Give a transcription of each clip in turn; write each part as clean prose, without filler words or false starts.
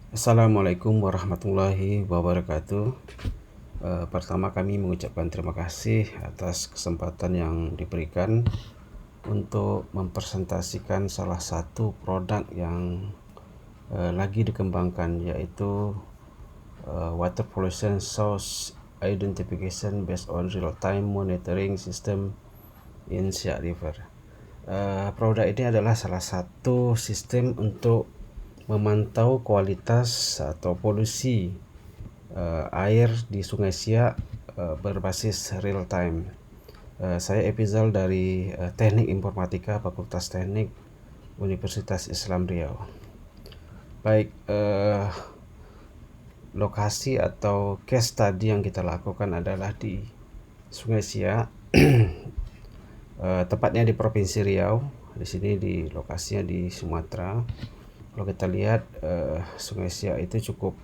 Assalamualaikum warahmatullahi wabarakatuh. Pertama kami mengucapkan terima kasih atas kesempatan yang diberikan untuk mempresentasikan salah satu produk yang lagi dikembangkan, yaitu Water Pollution Source Identification based on Real-Time Monitoring System in Siak River. Produk ini adalah salah satu sistem untuk memantau kualitas atau polusi air di Sungai Siak berbasis real time. Saya Epizal dari Teknik Informatika Fakultas Teknik Universitas Islam Riau. Baik, lokasi atau case study yang kita lakukan adalah di Sungai Siak, tepatnya di Provinsi Riau. Di sini di lokasinya di Sumatera. Kalau kita lihat Sungai Siak itu cukup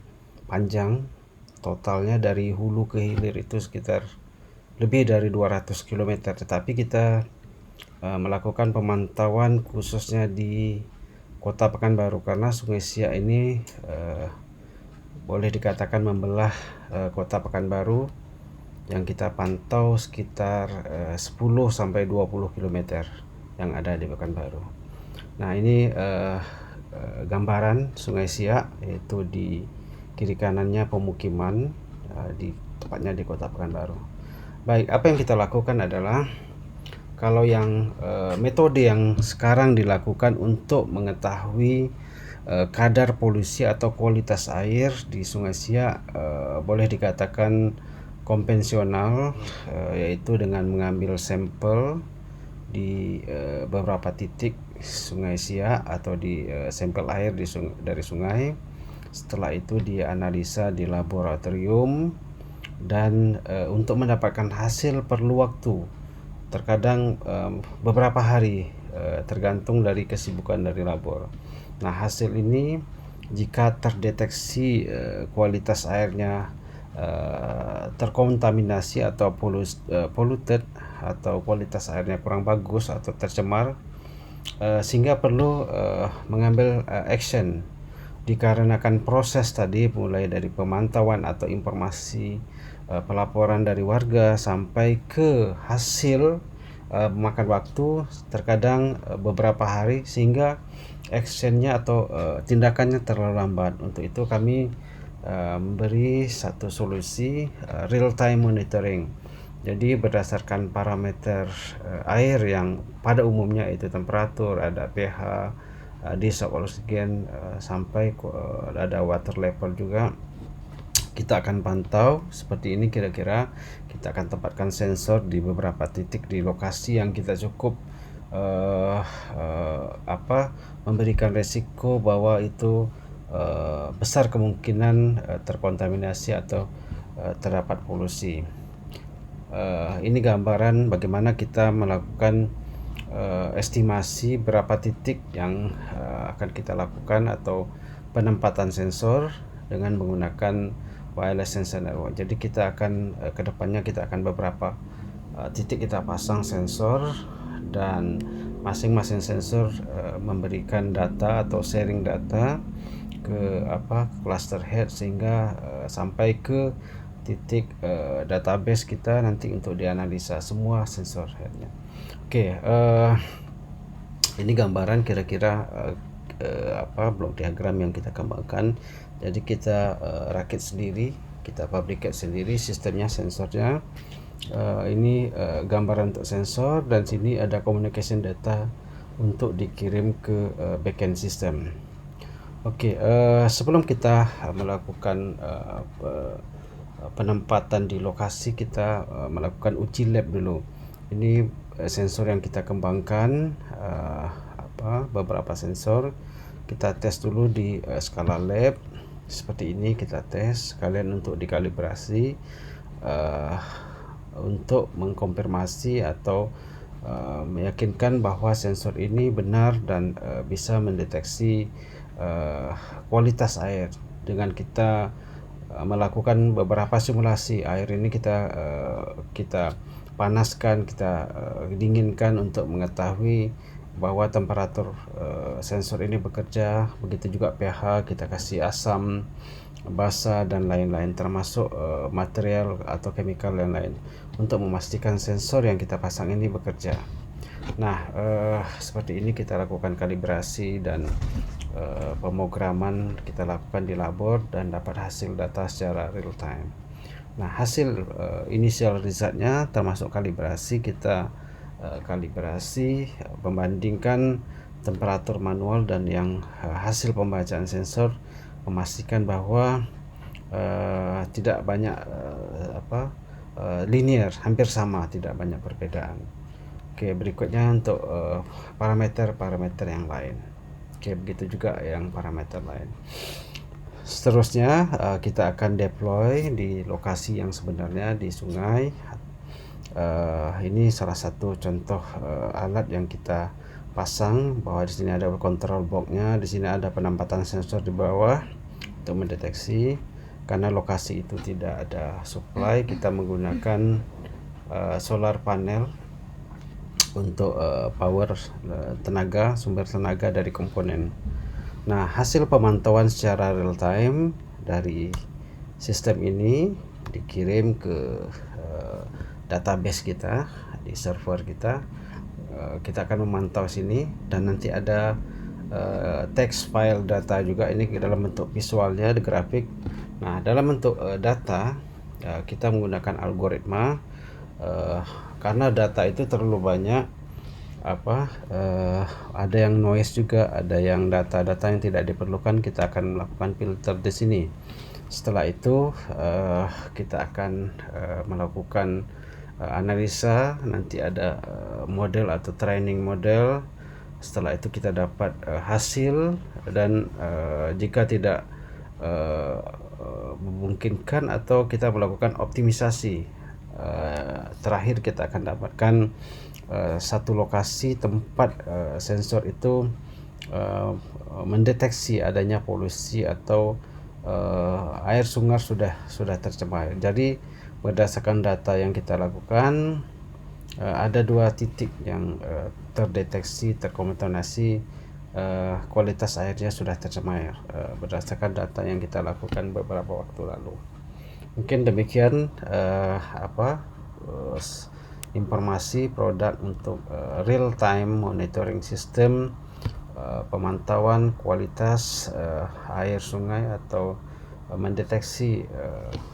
panjang, totalnya dari hulu ke hilir itu sekitar lebih dari 200 km. Tetapi kita melakukan pemantauan khususnya di Kota Pekanbaru, karena Sungai Siak ini boleh dikatakan membelah Kota Pekanbaru, yang kita pantau sekitar 10 sampai 20 km yang ada di Pekanbaru. Nah, ini gambaran Sungai Siak, yaitu di kiri kanannya pemukiman, tepatnya di Kota Pekanbaru. Baik, apa yang kita lakukan adalah, kalau yang metode yang sekarang dilakukan untuk mengetahui kadar polusi atau kualitas air di Sungai Siak boleh dikatakan konvensional, yaitu dengan mengambil sampel di beberapa titik Sungai Siak atau di sampel air dari sungai. Setelah itu dianalisa di laboratorium, dan untuk mendapatkan hasil perlu waktu, terkadang beberapa hari, tergantung dari kesibukan dari labor. Nah, hasil ini jika terdeteksi kualitas airnya terkontaminasi atau polluted, atau kualitas airnya kurang bagus atau tercemar, sehingga perlu mengambil action, dikarenakan proses tadi mulai dari pemantauan atau informasi, pelaporan dari warga sampai ke hasil memakan waktu, terkadang beberapa hari, sehingga actionnya atau tindakannya terlalu lambat. Untuk itu kami memberi satu solusi real time monitoring. Jadi berdasarkan parameter air yang pada umumnya itu temperatur, ada pH, dissolved oksigen, sampai ada water level juga. Kita akan pantau seperti ini. Kira-kira kita akan tempatkan sensor di beberapa titik di lokasi yang kita cukup memberikan resiko bahwa itu besar kemungkinan terkontaminasi atau terdapat polusi. Ini gambaran bagaimana kita melakukan estimasi berapa titik yang akan kita lakukan atau penempatan sensor dengan menggunakan wireless sensor network. Jadi kita akan kedepannya kita akan beberapa titik kita pasang sensor, dan masing-masing sensor memberikan data atau sharing data ke cluster head, sehingga sampai ke titik database kita nanti untuk dianalisa semua sensor headnya. Oke, ini gambaran kira-kira blok diagram yang kita kembangkan. Jadi kita rakit sendiri, kita fabricate sendiri sistemnya, sensornya. Ini gambaran untuk sensor, dan sini ada communication data untuk dikirim ke backend system. Oke, sebelum kita melakukan penempatan di lokasi, kita melakukan uji lab dulu. Ini sensor yang kita kembangkan, beberapa sensor kita tes dulu di skala lab seperti ini. Kita tes sekalian untuk dikalibrasi, untuk mengkonfirmasi atau meyakinkan bahwa sensor ini benar dan bisa mendeteksi kualitas air. Dengan kita melakukan beberapa simulasi air ini, kita panaskan, kita dinginkan untuk mengetahui bahwa temperatur sensor ini bekerja. Begitu juga pH, kita kasih asam, basa dan lain-lain, termasuk material atau chemical yang lain untuk memastikan sensor yang kita pasang ini bekerja. Nah, seperti ini kita lakukan kalibrasi dan pemrograman kita lakukan di labor dan dapat hasil data secara real time. Nah, hasil initial resultnya termasuk kalibrasi, kita kalibrasi membandingkan temperatur manual dan yang hasil pembacaan sensor, memastikan bahwa tidak banyak linear, hampir sama, tidak banyak perbedaan. Oke, berikutnya untuk parameter-parameter yang lain. Oke, begitu juga yang parameter lain. Seterusnya kita akan deploy di lokasi yang sebenarnya di sungai. Ini salah satu contoh alat yang kita pasang, bahwa di sini ada control box-nya, di sini ada penempatan sensor di bawah untuk mendeteksi. Karena lokasi itu tidak ada supply, kita menggunakan solar panel untuk power tenaga, sumber tenaga dari komponen. Nah, hasil pemantauan secara real time dari sistem ini dikirim ke database kita di server kita. Kita akan memantau sini, dan nanti ada text file data juga, ini dalam bentuk visualnya, di grafik. Nah, dalam bentuk data kita menggunakan algoritma karena data itu terlalu banyak, ada yang noise juga, ada yang data-data yang tidak diperlukan, kita akan melakukan filter di sini. Setelah itu kita akan melakukan analisa, nanti ada model atau training model. Setelah itu kita dapat hasil, dan jika tidak memungkinkan atau kita melakukan optimisasi, terakhir kita akan dapatkan satu lokasi tempat sensor itu mendeteksi adanya polusi atau air sungai sudah tercemar. Jadi berdasarkan data yang kita lakukan, ada 2 titik yang terdeteksi, terkontaminasi, kualitas airnya sudah tercemar, berdasarkan data yang kita lakukan beberapa waktu lalu. Mungkin demikian informasi produk untuk real time monitoring system, pemantauan kualitas air sungai, atau mendeteksi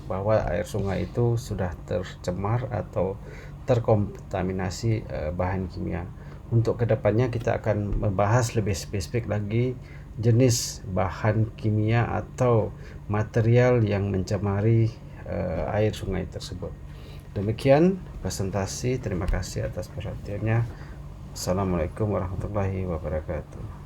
bahwa air sungai itu sudah tercemar atau terkontaminasi bahan kimia. Untuk kedepannya kita akan membahas lebih spesifik lagi jenis bahan kimia atau material yang mencemari air sungai tersebut. Demikian presentasi, terima kasih atas perhatiannya. Assalamualaikum warahmatullahi wabarakatuh.